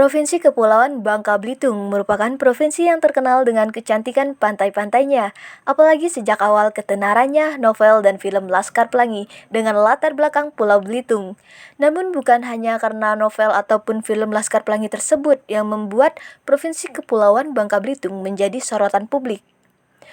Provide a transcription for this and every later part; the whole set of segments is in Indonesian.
Provinsi Kepulauan Bangka Belitung merupakan provinsi yang terkenal dengan kecantikan pantai-pantainya, apalagi sejak awal ketenarannya novel dan film Laskar Pelangi dengan latar belakang Pulau Belitung. Namun bukan hanya karena novel ataupun film Laskar Pelangi tersebut yang membuat Provinsi Kepulauan Bangka Belitung menjadi sorotan publik.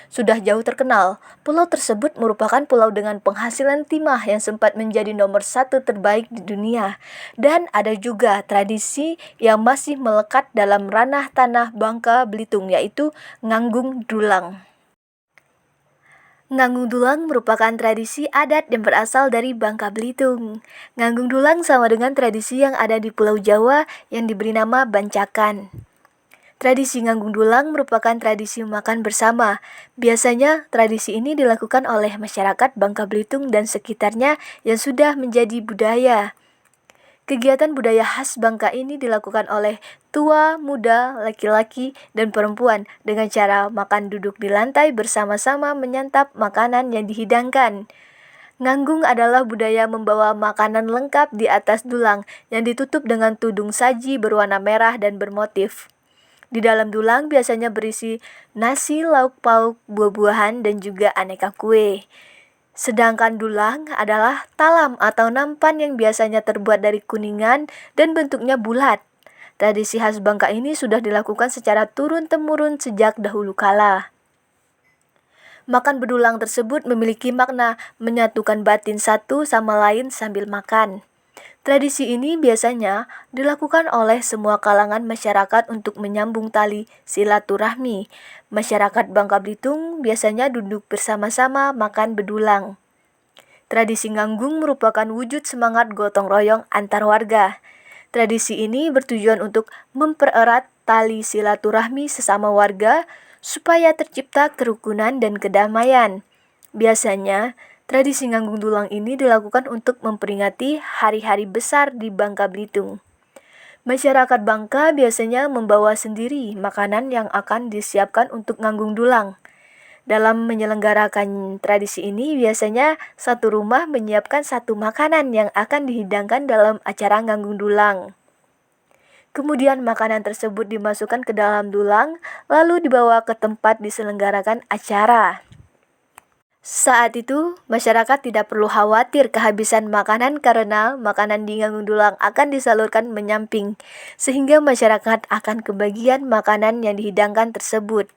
Sudah jauh terkenal, pulau tersebut merupakan pulau dengan penghasilan timah yang sempat menjadi nomor satu terbaik di dunia. Dan ada juga tradisi yang masih melekat dalam ranah tanah Bangka Belitung, yaitu Nganggung Dulang. Nganggung Dulang merupakan tradisi adat yang berasal dari Bangka Belitung. Nganggung Dulang sama dengan tradisi yang ada di Pulau Jawa yang diberi nama Bancakan. Tradisi Nganggung Dulang merupakan tradisi makan bersama. Biasanya, tradisi ini dilakukan oleh masyarakat Bangka Belitung dan sekitarnya yang sudah menjadi budaya. Kegiatan budaya khas Bangka ini dilakukan oleh tua, muda, laki-laki, dan perempuan dengan cara makan duduk di lantai bersama-sama menyantap makanan yang dihidangkan. Nganggung adalah budaya membawa makanan lengkap di atas dulang yang ditutup dengan tudung saji berwarna merah dan bermotif. Di dalam dulang biasanya berisi nasi, lauk pauk, buah-buahan, dan juga aneka kue. Sedangkan dulang adalah talam atau nampan yang biasanya terbuat dari kuningan dan bentuknya bulat. Tradisi khas Bangka ini sudah dilakukan secara turun-temurun sejak dahulu kala. Makan bedulang tersebut memiliki makna menyatukan batin satu sama lain sambil makan. Tradisi ini biasanya dilakukan oleh semua kalangan masyarakat untuk menyambung tali silaturahmi. Masyarakat Bangka Belitung biasanya duduk bersama-sama makan bedulang. Tradisi nganggung merupakan wujud semangat gotong royong antar warga. Tradisi ini bertujuan untuk mempererat tali silaturahmi sesama warga supaya tercipta kerukunan dan kedamaian. Biasanya, tradisi nganggung dulang ini dilakukan untuk memperingati hari-hari besar di Bangka Belitung. Masyarakat Bangka biasanya membawa sendiri makanan yang akan disiapkan untuk nganggung dulang. Dalam menyelenggarakan tradisi ini, biasanya satu rumah menyiapkan satu makanan yang akan dihidangkan dalam acara nganggung dulang. Kemudian makanan tersebut dimasukkan ke dalam dulang, lalu dibawa ke tempat diselenggarakan acara. Saat itu, masyarakat tidak perlu khawatir kehabisan makanan karena makanan di Nganggung Dulang akan disalurkan menyamping, sehingga masyarakat akan kebagian makanan yang dihidangkan tersebut.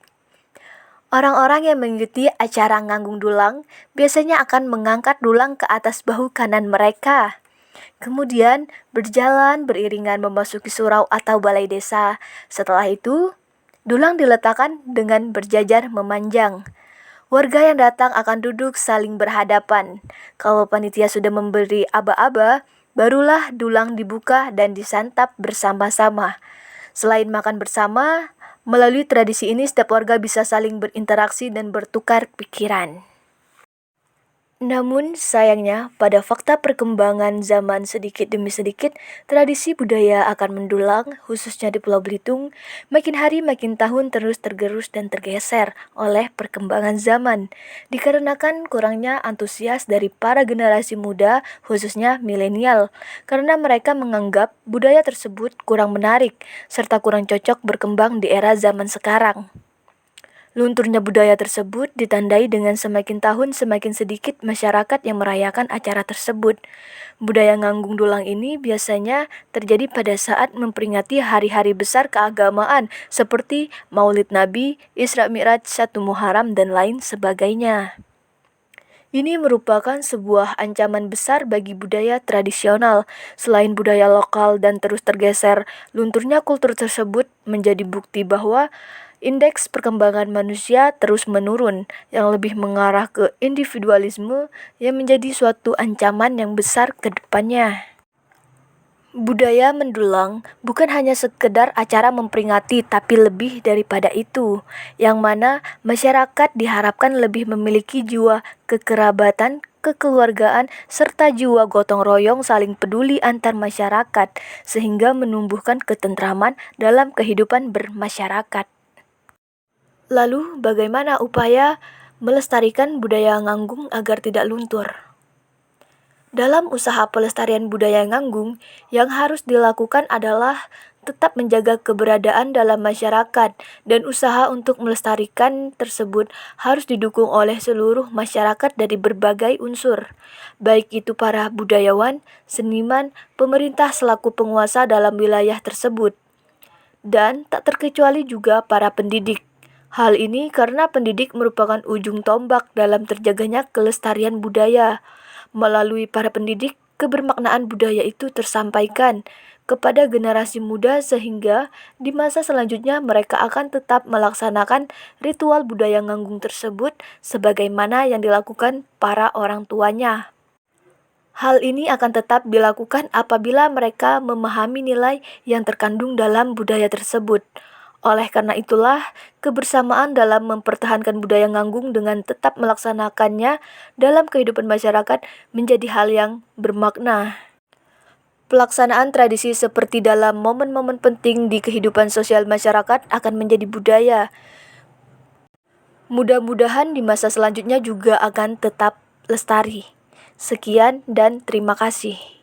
Orang-orang yang mengikuti acara Nganggung Dulang biasanya akan mengangkat dulang ke atas bahu kanan mereka. Kemudian berjalan beriringan memasuki surau atau balai desa. Setelah itu, dulang diletakkan dengan berjajar memanjang. Warga yang datang akan duduk saling berhadapan. Kalau panitia sudah memberi aba-aba, barulah dulang dibuka dan disantap bersama-sama. Selain makan bersama, melalui tradisi ini setiap warga bisa saling berinteraksi dan bertukar pikiran. Namun sayangnya, pada fakta perkembangan zaman sedikit demi sedikit, tradisi budaya akan mendulang, khususnya di Pulau Belitung, makin hari makin tahun terus tergerus dan tergeser oleh perkembangan zaman, dikarenakan kurangnya antusias dari para generasi muda, khususnya milenial, karena mereka menganggap budaya tersebut kurang menarik, serta kurang cocok berkembang di era zaman sekarang. Lunturnya budaya tersebut ditandai dengan semakin tahun semakin sedikit masyarakat yang merayakan acara tersebut. Budaya nganggung dulang ini biasanya terjadi pada saat memperingati hari-hari besar keagamaan seperti Maulid Nabi, Isra Mi'raj, 1 Muharram, dan lain sebagainya. Ini merupakan sebuah ancaman besar bagi budaya tradisional. Selain budaya lokal dan terus tergeser, lunturnya kultur tersebut menjadi bukti bahwa indeks perkembangan manusia terus menurun, yang lebih mengarah ke individualisme yang menjadi suatu ancaman yang besar ke depannya. Budaya mendulang bukan hanya sekedar acara memperingati, tapi lebih daripada itu, yang mana masyarakat diharapkan lebih memiliki jiwa kekerabatan, kekeluargaan, serta jiwa gotong royong saling peduli antar masyarakat, sehingga menumbuhkan ketentraman dalam kehidupan bermasyarakat. Lalu, bagaimana upaya melestarikan budaya nganggung agar tidak luntur? Dalam usaha pelestarian budaya Nganggung, yang harus dilakukan adalah tetap menjaga keberadaan dalam masyarakat, dan usaha untuk melestarikan tersebut harus didukung oleh seluruh masyarakat dari berbagai unsur, baik itu para budayawan, seniman, pemerintah selaku penguasa dalam wilayah tersebut, dan tak terkecuali juga para pendidik. Hal ini karena pendidik merupakan ujung tombak dalam terjaganya kelestarian budaya. Melalui para pendidik, kebermaknaan budaya itu tersampaikan kepada generasi muda sehingga di masa selanjutnya mereka akan tetap melaksanakan ritual budaya Nganggung tersebut sebagaimana yang dilakukan para orang tuanya. Hal ini akan tetap dilakukan apabila mereka memahami nilai yang terkandung dalam budaya tersebut. Oleh karena itulah, kebersamaan dalam mempertahankan budaya Nganggung dengan tetap melaksanakannya dalam kehidupan masyarakat menjadi hal yang bermakna. Pelaksanaan tradisi seperti dalam momen-momen penting di kehidupan sosial masyarakat akan menjadi budaya. Mudah-mudahan di masa selanjutnya juga akan tetap lestari. Sekian dan terima kasih.